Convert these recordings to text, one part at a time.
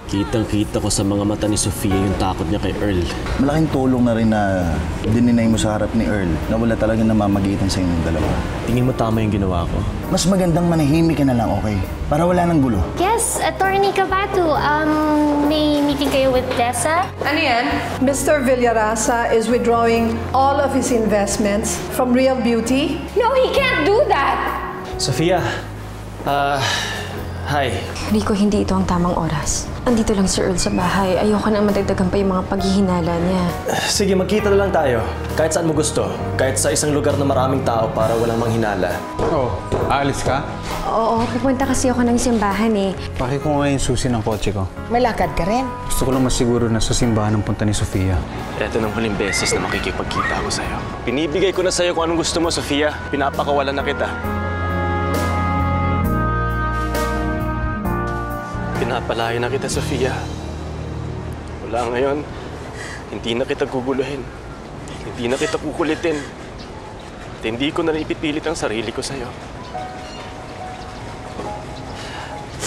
Kitang-kita ko sa mga mata ni Sofia yung takot niya kay Earl. Malaking tulong na rin na dininay mo sa harap ni Earl na wala talagang namamagitan sa inyong dalawa. Tingin mo tama yung ginawa ko? Mas magandang manahimik ka na lang, okay? Para wala nang gulo. Yes, Attorney Cabatu. May meeting kayo with Tessa? Ano yan? Mr. Villarasa is withdrawing all of his investments from Real Beauty. No, he can't do that! Sofia, hi. Rico, hindi ito ang tamang oras. Andito lang si Earl sa bahay. Ayoko na madagdagan pa yung mga paghihinala niya. Sige, magkita na lang tayo. Kahit saan mo gusto. Kahit sa isang lugar na maraming tao para walang manghinala. Oh, aalis ka? Oo, pupunta kasi ako ng simbahan eh. Paki ko nga yung susi ng kotse ko. Malakad ka rin. Gusto ko lang masiguro na sa simbahan ang punta ni Sofia. Ito ng huling beses na makikipagkita ako sa'yo. Pinibigay ko na sa'yo kung anong gusto mo, Sofia. Pinapakawalan na kita. Pinapalayo na kita, Sofia. Wala ngayon, hindi na kita guguluhin. Hindi na kita kukulitin. At hindi ko na rin ipipilit ang sarili ko sa'yo.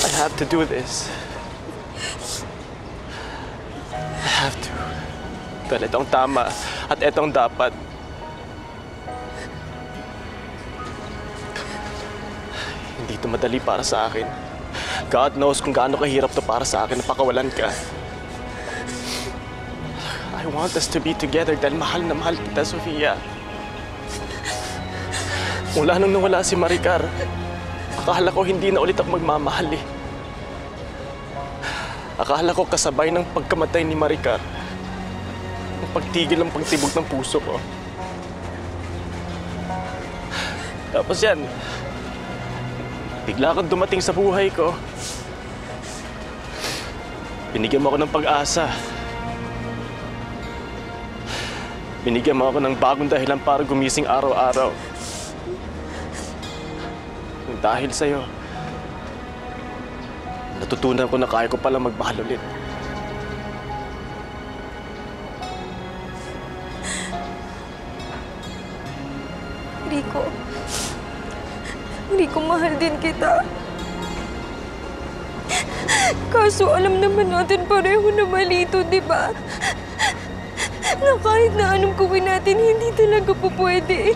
I have to do this. I have to. Dahil itong tama at itong dapat. Hindi ito madali para sa akin. God knows kung gaano kahirap to para sa akin na pakawalan ka. I want us to be together dahil mahal na mahal kita, Sofia. Mula nung nawala si Maricar, akala ko hindi na ulit ako magmamahal eh. Akala ko kasabay ng pagkamatay ni Maricar, ang pagtigil ang pagtibog ng puso ko. Tapos yan, bigla kang dumating sa buhay ko. Binigyan mo ako ng pag-asa. Binigyan mo ako ng bagong dahilan para gumising araw-araw. Dahil sa'yo, natutunan ko na kaya ko palang magmahal ulit. Rico, mahal din kita. Kaso alam naman natin pareho na mali ito, di ba? Na kahit na anong gawin natin, hindi talaga po pwede.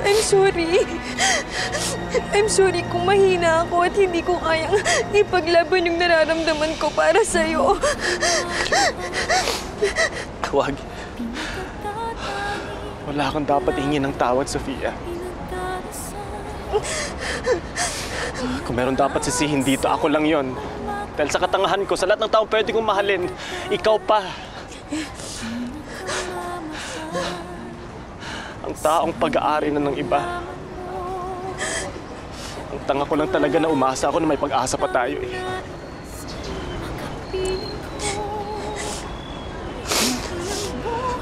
I'm sorry. I'm sorry kung mahina ako at hindi ko kayang ipaglaban yung nararamdaman ko para sa'yo. Huwag. Wala akong dapat hingin ng tawad, Sofia. Kung meron dapat sisihin dito, ako lang yon. Dahil sa katangahan ko, sa lahat ng tao pwede kong mahalin, ikaw pa. Ang taong pag-aari na ng iba. Ang tanga ko lang talaga na umasa ako na may pag-asa pa tayo eh.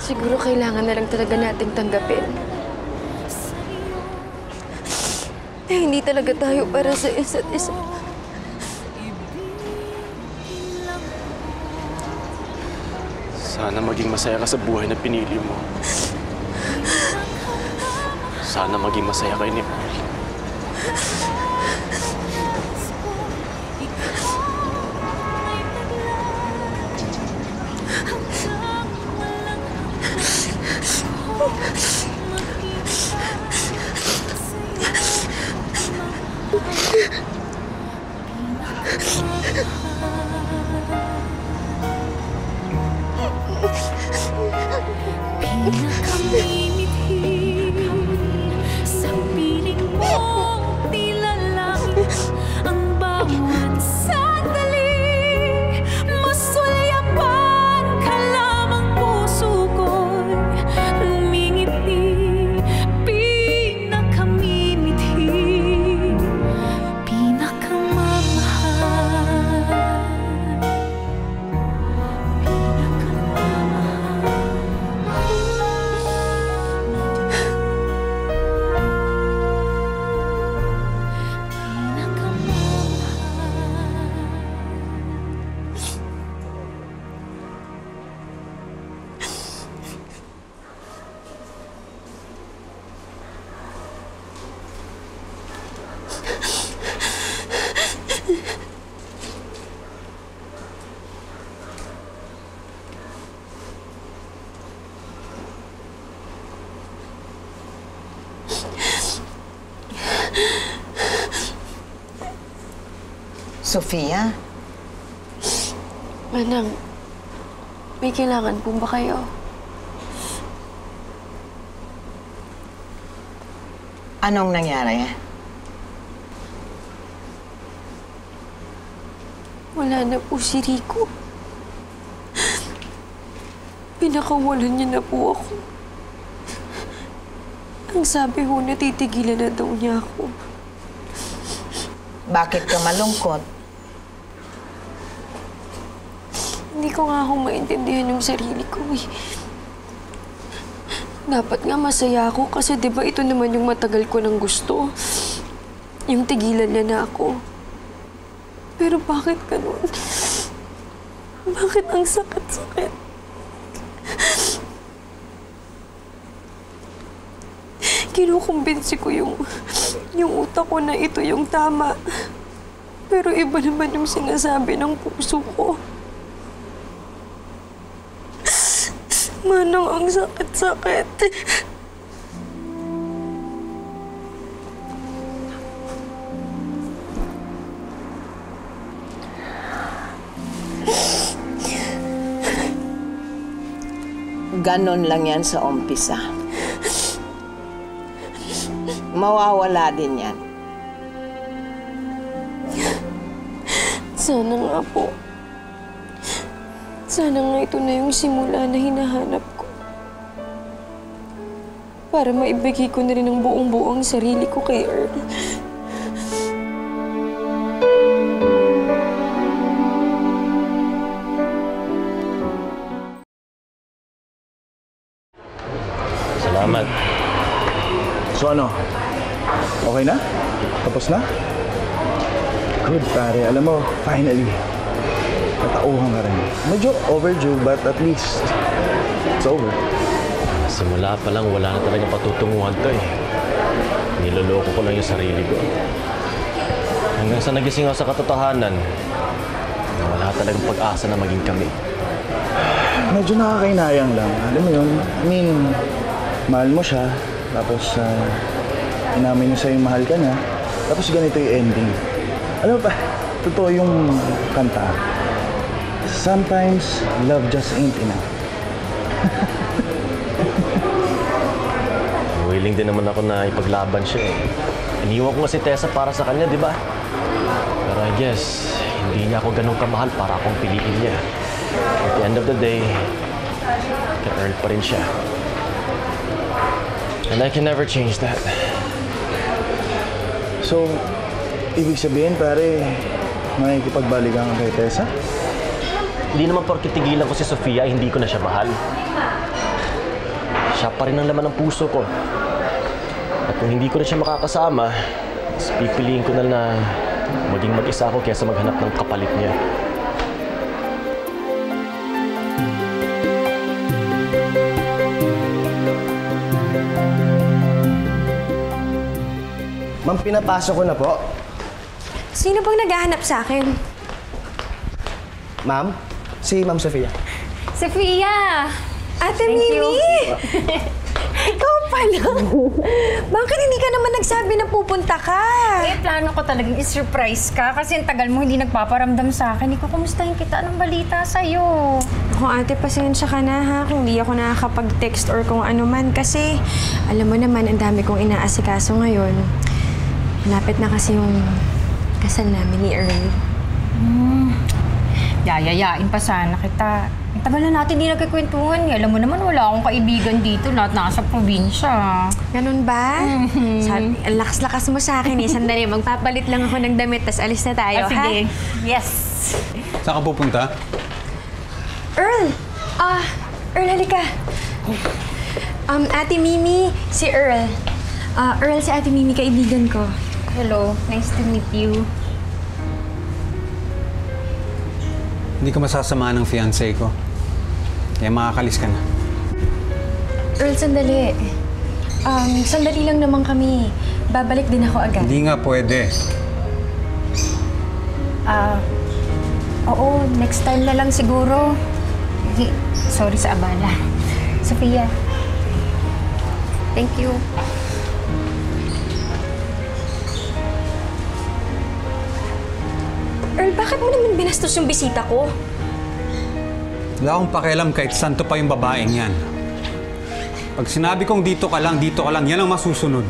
Siguro kailangan na lang talaga nating tanggapin. Eh, hindi talaga tayo para sa isa't isa. Sana maging masaya ka sa buhay na pinili mo. Sana maging masaya kayo ni Paul. Sa piling mong nilalang ang bawat sandali. Masulyapan ka lamang puso ko'y umingiti. Pinakamimithi, pinakamamahal. Sofia? Manang, may kailangan po ba kayo? Anong nangyari? Wala na po si Rico. Pinakawalan niya na po ako. Ang sabi ho, natitigilan na daw niya ako. Bakit ka malungkot? Hindi ko nga ako maintindihan yung sarili ko eh. Dapat nga masaya ako kasi di ba ito naman yung matagal ko nang gusto. Yung tigilan niya na ako. Pero bakit ganun? Bakit ang sakit-sakit? Kinukumbinsi ko yung utak ko na ito yung tama. Pero iba naman yung sinasabi ng puso ko. Manang, ang sakit-sakit. Ganon lang yan sa umpisa. Mawawala din yan. Sana nga po. Sana nga ito na yung simula na hinahanap ko. Para maibigay ko na rin ang buong-buo ang sarili ko kay Earl. Salamat. So ano? Okay na? Tapos na? Good, pare. Alam mo, finally, natauhan ka rin. Medyo overdue, but at least, it's over. Simula pa lang, wala na talagang patutunguhan to eh. Niloloko ko lang yung sarili ko. Hanggang sa nagising ako sa katotohanan, na wala talagang pag-asa na maging kami. Medyo nakakainayang lang. Alam mo yun? I mean, mahal mo siya, tapos inamin niyo sa'yo mahal ka na, tapos ganito yung ending. Alam mo ba, totoo yung kanta. Sometimes, love just ain't enough. Willing din naman ako na ipaglaban siya eh. Iniwan ko nga si Tessa para sa kanya, di ba? Pero I guess, hindi niya ako ganun kamahal para akong piliin niya. At the end of the day, ka-Earl pa rin siya. And I can never change that. So, ibig sabihin, pare, makikipagbalikan ka kay Tessa? Hindi naman porke tigilan ko si Sofia, hindi ko na siya mahal. Siya pa rin ang laman ng puso ko. At kung hindi ko na siya makakasama, mas pipiliin ko na maging mag-isa ako kaysa maghanap ng kapalit niya. Ma'am, pinapasok ko na po. Sino bang naghahanap sa akin? Ma'am, si Ma'am Sofia. Sophia! Ate Mimi! Ikaw pala! Bakit hindi ka naman nagsabi na pupunta ka? Eh, plano ko talagang i-surprise ka kasi ang tagal mo hindi nagpaparamdam sa akin. Ikaw, kumustahin kita? Anong balita sa'yo? Ako, ate, pasensya ka na ha kung hindi ako nakakapag-text or kung ano man kasi alam mo naman, ang dami kong inaasikaso ngayon. Malapit na kasi yung kasal namin ni Earl. Yayayain pa sana kita. Ang tagal na natin hindi nagkikwentuhan. Alam mo naman, wala akong kaibigan dito. Lahat nasa probinsya. Ganun ba? Sabi, ang lakas-lakas mo sa akin eh. Sandali, magpapalit lang ako ng damit, tas alis na tayo, ha? Sige. Yes. Saan ka pupunta? Earl! Earl, halika. Ate Mimi, si Earl. Earl, si Ate Mimi, kaibigan ko. Hello. Nice to meet you. Hindi ka masasama ng fiancé ko. Kaya makakalis ka na. Earl, sandali. Sandali lang naman kami. Babalik din ako agad. Hindi nga pwede. Oo, next time na lang siguro. Sorry sa abala. Sophia. Thank you. Earl, bakit mo naman binastos yung bisita ko? Wala akong pakialam kahit santo pa yung babaeng yan. Pag sinabi kong dito ka lang, yan ang masusunod.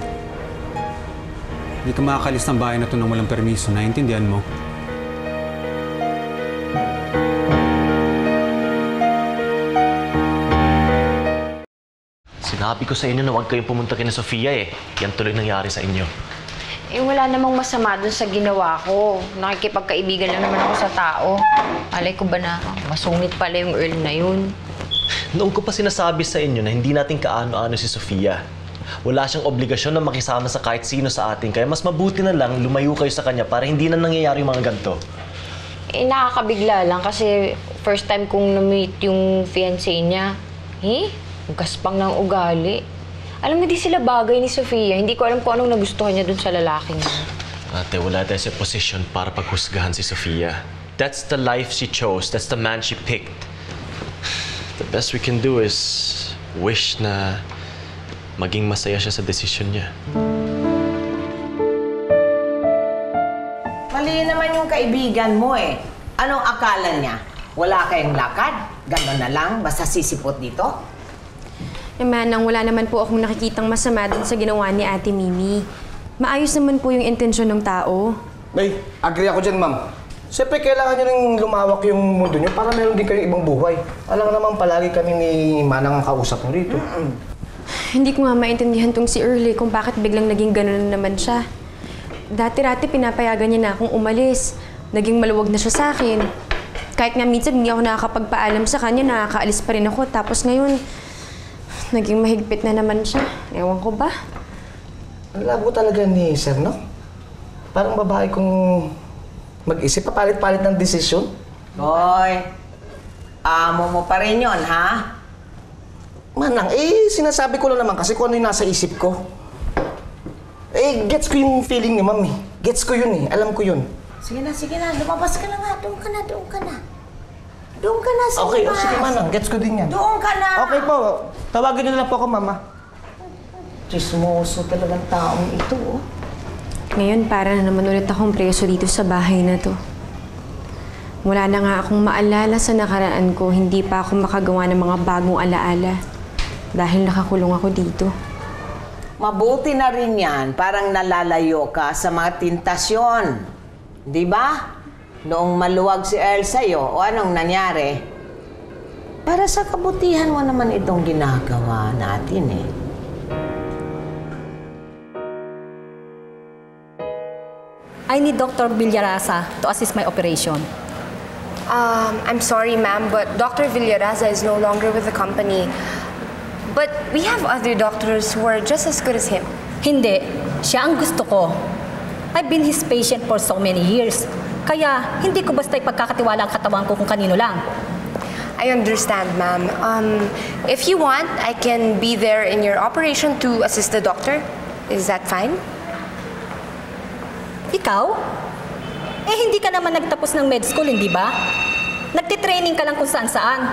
Hindi ka makakalis ng bahay na ito nang walang permiso. Naiintindihan mo? Sinabi ko sa inyo na huwag kayong pumunta kina Sofia eh. Yan tuloy nangyari sa inyo. Eh, wala namang masama dun sa ginawa ko. Nakikipagkaibigan lang naman ako sa tao. Alay ko ba na masungit pala yung Earl na yun? Noong ko pa sinasabi sa inyo na hindi natin kaano-ano si Sofia. Wala siyang obligasyon na makisama sa kahit sino sa atin. Kaya mas mabuti na lang lumayo kayo sa kanya para hindi na nangyayari yung mga ganito. Eh, nakakabigla lang kasi first time kong na-meet yung fiancé niya. Gaspang ng ugali. Alam mo, di sila bagay ni Sofia. Hindi ko alam kung anong nagustuhan niya dun sa lalaking niya. Ate, wala tayo sa posisyon para paghusgahan si Sofia. That's the life she chose. That's the man she picked. The best we can do is wish na maging masaya siya sa desisyon niya. Mali naman yung kaibigan mo eh. Anong akala niya? Wala kayong lakad? Gano'n na lang? Basta sisipot dito? Manang, wala naman po akong nakikitang masama dun sa ginawa ni Ate Mimi. Maayos naman po yung intensyon ng tao. Ay, agree ako dyan, ma'am. Siyempre, kailangan nyo rin lumawak yung mundo nyo para meron din kayong ibang buhay. Alam naman, palagi kami ni Manang ang kausap mo rito. Hindi ko nga maintindihan tong si Earl kung bakit biglang naging gano'n naman siya. Dati-rati pinapayagan niya na akong umalis. Naging maluwag na siya sa akin. Kahit nga minsan hindi ako nakakapagpaalam sa kanya, nakakaalis pa rin ako. Tapos ngayon, naging mahigpit na naman siya. Ewan ko ba? Ang labo talaga ni Sir, no? Parang babae kung mag-isip, papalit-palit ng desisyon. Hoy, amo mo pa rin yun, ha? Manang, sinasabi ko lang naman kasi kung ano yung nasa isip ko. Gets ko yung feeling ni Mami. Gets ko yun eh. Alam ko yun. Sige na. Lumabas ka na nga. Doon ka na. Doon ka na, sige. Okay, sige Manang. Gets ko din yan. Doon ka na. Okay po. Tawagin niyo na po ako, Mama. Chismoso talagang taong ito, oh. Ngayon, para na naman ulit akong preso dito sa bahay na to. Wala na nga akong maalala sa nakaraan ko, hindi pa ako makagawa ng mga bagong alaala. Dahil nakakulong ako dito. Mabuti na rin yan. Parang nalalayo ka sa mga tentasyon. Di ba? Noong maluwag si Earl sa'yo, o anong nangyari? Para sa kabutihan mo naman itong ginagawa natin eh. I need Dr. Villarasa to assist my operation. I'm sorry, ma'am, but Dr. Villaraza is no longer with the company. But we have other doctors who are just as good as him. Hindi. Siya ang gusto ko. I've been his patient for so many years. Kaya, hindi ko basta ipagkakatiwala ang katawan ko kung kanino lang. I understand, ma'am. If you want, I can be there in your operation to assist the doctor. Is that fine? Ikaw? Hindi ka naman nagtapos ng med school, hindi ba? Nagtitraining ka lang kung saan-saan.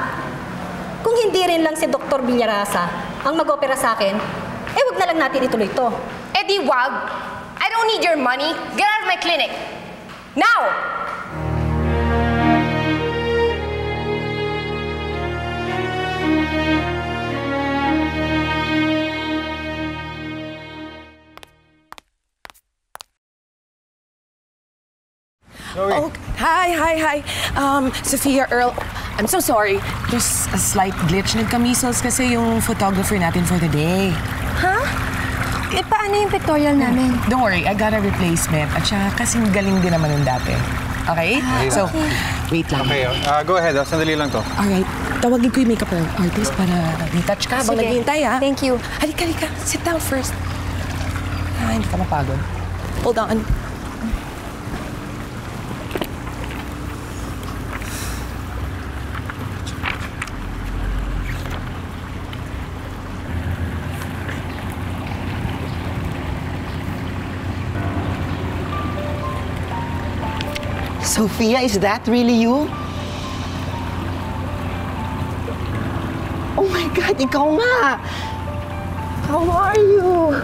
Kung hindi rin lang si Dr. Villarasa ang mag-opera sa akin, wag na lang natin ituloy ito. Di wag. I don't need your money. Get out of my clinic. Now! Oh, hi. Sophia, Earl, I'm so sorry. There's a slight glitch. Nagka-measles kasi yung photographer natin for the day. Huh? Paano yung pictorial namin? Don't worry, I got a replacement. At saka kasing galing din naman yung dati. Okay? So, wait lang. Okay, go ahead. Sandali lang to. Alright. Tawagin ko yung makeup artist para retouch ka habang naghihintay, ha? Thank you. Halika. Sit down first. Hindi ka mapagod. Hold on. Sophia, is that really you? Oh my God, ikaw nga! How are you?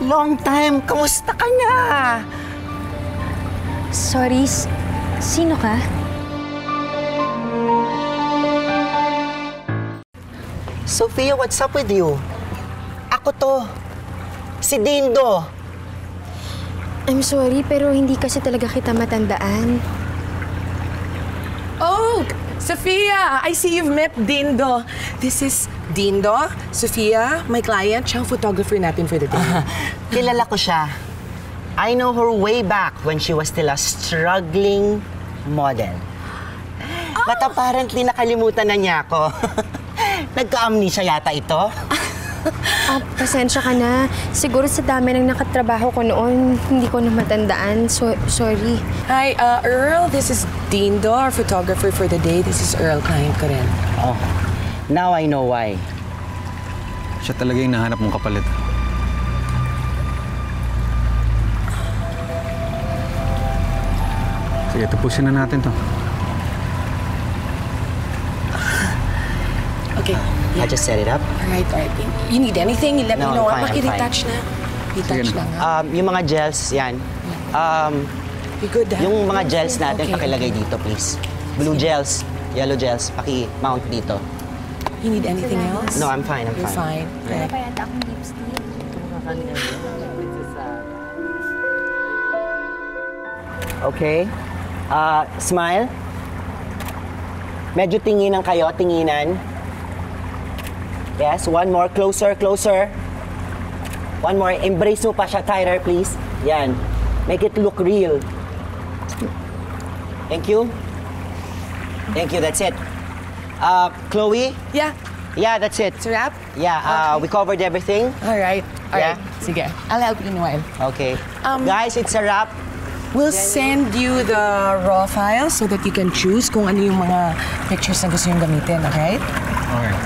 Long time, kamusta ka na? Sorry, sino ka? Sophia, what's up with you? Ako to. Si Dindo. I'm sorry, pero hindi kasi talaga kita matandaan. Oh, Sophia, I see you've met Dindo. This is Dindo, Sophia, my client. Siya ang photographer natin for the day. Kilala ko siya. I know her way back when she was still a struggling model. But apparently, nakalimutan na niya ako. Nagka-amnesia yata ito. Pasensya ka na. Siguro sa dami ng nakatrabaho ko noon, hindi ko na matandaan. Sorry. Hi, Earl. This is Dindo, our photographer for the day. This is Earl, client ko rin. Oh, now I know why. Siya talaga yung nahanap mong kapalit. Sige, tapusin na natin to. Okay. I just set it up. All right. You need anything, you let No, me know. I'm fine, I'm fine. Makikitouch na. I-touch lang, ha? Yung mga gels, yan. You good, ha? Yung mga gels natin, Okay. pakilagay dito, please. Blue gels, yellow gels, paki-mount dito. You need anything else? No, I'm fine, I'm You're fine. fine. Right. Pa yata akong lipstick. Okay. Smile. Medyo tinginan kayo, tinginan. Yes, one more. Closer, closer. One more. Embrace mo pa siya tighter, please. Yan. Make it look real. Thank you. Thank you, that's it. Chloe? Yeah. Yeah, that's it. It's a wrap? Yeah, we covered everything. All right. Yeah. Sige. I'll help you in a while. Okay. Guys, it's a wrap. We'll send you the raw files so that you can choose kung ano yung mga pictures na gusto yung gamitin, okay?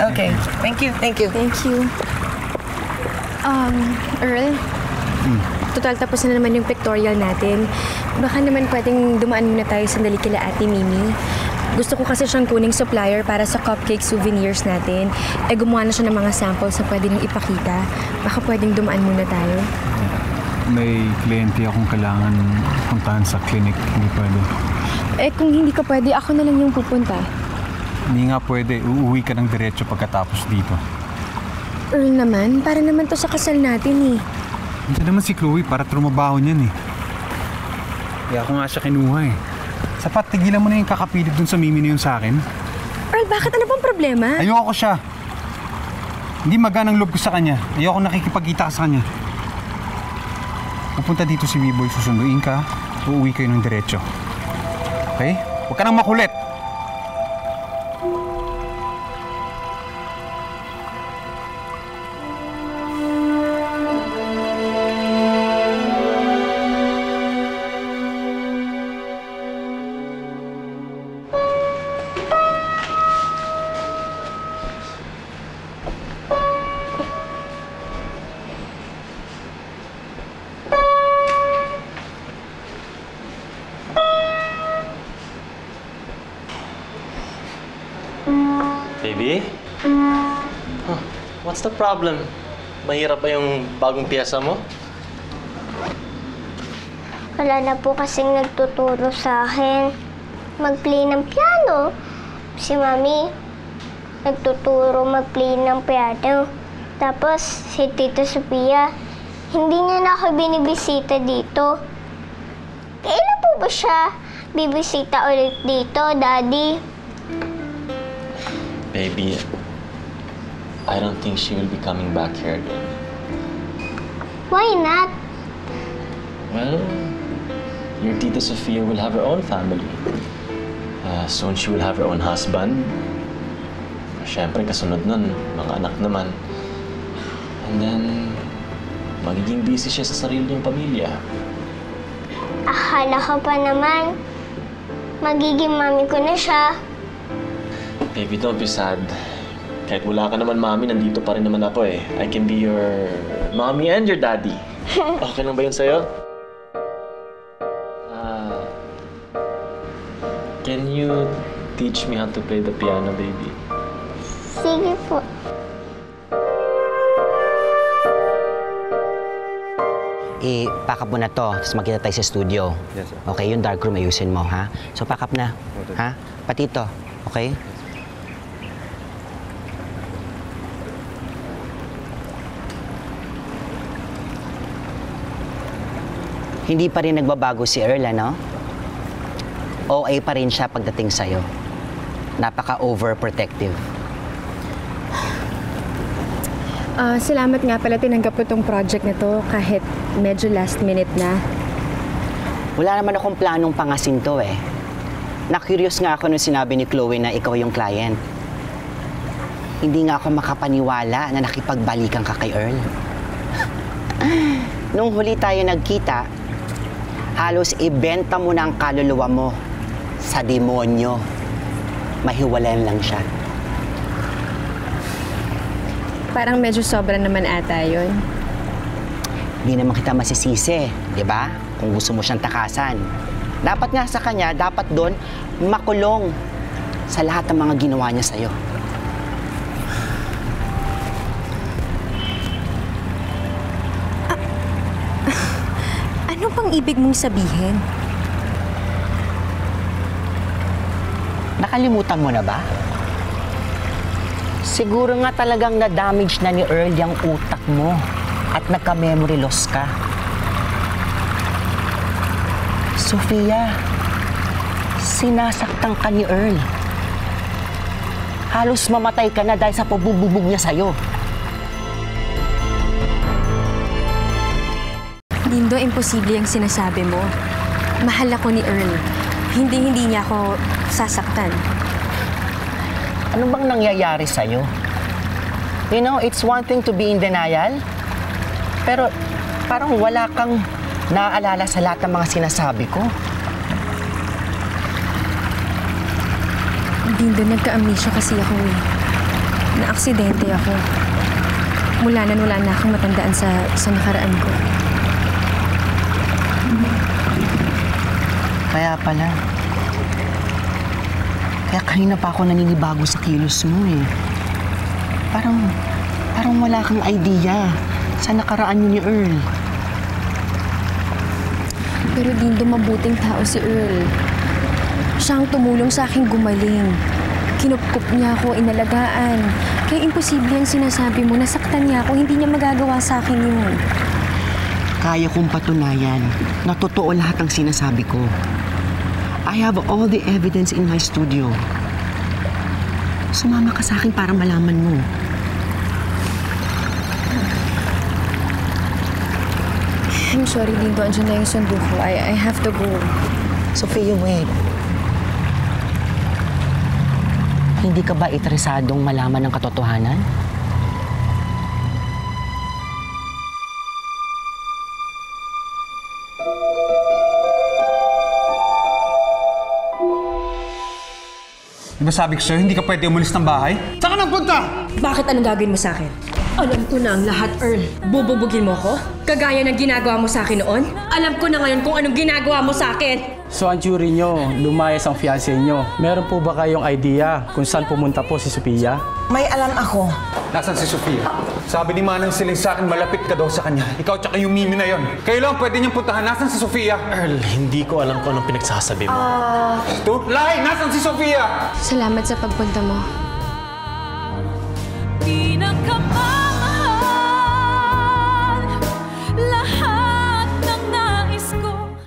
Okay. Thank you. Thank you. Earl? Total tapos na naman yung pictorial natin. Baka naman pwedeng dumaan muna tayo sandali kila Ate Mimi. Gusto ko kasi siyang kuning supplier para sa cupcake souvenirs natin. Gumawa na siya ng mga samples na pwede nang ipakita. Baka pwedeng dumaan muna tayo. May kliyente akong kailangan puntahan sa clinic. Hindi pwede. Kung hindi ka pwede, ako na lang yung pupunta. Hindi nga pwede. Uuwi ka ng diretso pagkatapos dito. Earl naman, para naman to sa kasal natin eh. Hindi naman si Chloe para trumabaho niyan eh. Kaya ako nga siya kinuha eh. Sapat, tigilan mo na yung kakapilit dun sa Mimi na yun sa akin. Earl, bakit? Ano bang problema? Ayoko siya. Hindi maganang loob ko sa kanya. Ayoko nakikipagkita ka sa kanya. Pupunta dito si Weeboy, susunduin ka, uuwi kayo ng diretso. Okay? Huwag ka nang makulit! Baby? Huh, what's the problem? Mahirap ba yung bagong piyesa mo? Wala na po kasing nagtuturo sa akin mag-play ng piano. Si Mami, nagtuturo mag-play ng piano. Tapos, si Tita Sophia, hindi niya na ako binibisita dito. Kailan po ba siya bibisita ulit dito, Daddy? Baby, I don't think she will be coming back here again. Why not? Well, your Tita Sophia will have her own family. Soon she will have her own husband. Siyempre, kasunod nun, mga anak naman. And then, magiging busy siya sa sarili niyang pamilya. Akala ko pa naman, magiging mami ko na siya. Baby, don't be sad. Kahit wala ka naman, Mami, nandito pa rin naman ako eh. I can be your mommy and your daddy. Okay lang ba yun sa'yo? Can you teach me how to play the piano, baby? Sige po. i-pack up mo na to, tapos magkita tayo sa studio. Yes, sir. Okay, yung darkroom ayusin mo, ha? So, pack up na. Okay. Ha? Pati to, okay? Hindi pa rin nagbabago si Earl, ano? OA pa rin siya pagdating sa'yo. Napaka-overprotective. Salamat nga pala tinanggap ko tong project na to kahit medyo last minute na. Wala naman akong planong pangasin to eh. Na-curious nga ako nung sinabi ni Chloe na ikaw yung client. Hindi nga ako makapaniwala na nakipagbalikan ka kay Earl. Nung huli tayo nagkita, halos ibenta mo na ang kaluluwa mo sa demonyo. Mahiwalayan lang siya. Parang medyo sobra naman ata yun. Hindi naman kita masisisi, di ba? Kung gusto mo siyang takasan. Dapat nga sa kanya, dapat doon makulong sa lahat ng mga ginawa niya sa'yo. Ano pang ibig mong sabihin? Nakalimutan mo na ba? Siguro nga talagang na-damage na ni Earl yung utak mo at nagka-memory loss ka. Sofia, sinasaktan ka ni Earl. Halos mamatay ka na dahil sa pabububog niya sa'yo. Lindo, imposible yung sinasabi mo. Mahal ako ni Earl. Hindi niya ako sasaktan. Ano bang nangyayari sa'yo? You know, it's one thing to be in denial, pero parang wala kang naaalala sa lahat ng mga sinasabi ko. Lindo, nagka-amnesia kasi ako eh. Na-aksidente ako. Wala na akong matandaan sa nakaraan ko. Kaya pala. Kaya kanina pa ako naninibago sa kilos mo eh. Parang wala kang idea sa nakaraan niyo ni Earl. Pero Lindo, mabuting tao si Earl. Siya ang tumulong sa aking gumaling. Kinupkup niya ako, inalagaan. Kaya imposible ang sinasabi mo, nasaktan niya ako, hindi niya magagawa sa akin yun. Kaya kong patunayan na totoo lahat ng sinasabi ko. I have all the evidence in my studio. Sumama ka sa akin para malaman mo. I'm sorry, Lindo. Andiyan na yung sundo ko. I have to go. Sophia, wait. Hindi ka ba interesadong malaman ng katotohanan? Di ba sabi ko sa'yo, hindi ka pwede umalis ng bahay? Saan ka nagpunta? Bakit anong gagawin mo sa akin? Alam ko na ang lahat, Earl. Bububugin mo ko? Kagaya ng ginagawa mo sa akin noon? Alam ko na ngayon kung anong ginagawa mo sa akin. So ang theory nyo, lumayas ang fiancé nyo. Meron po ba kayong idea kung saan pumunta po si Sophia? May alam ako. Nasaan si Sophia? Sabi ni Manang Siling sa akin, malapit ka daw sa kanya. Ikaw tsaka yung Mimi na yon. Kayo lang pwede niyang puntahan. Nasaan si Sophia? Earl, hindi ko alam kung anong pinagsasabi mo. Tutlay! Nasaan si Sophia? Salamat sa pagpunta mo. Di na ka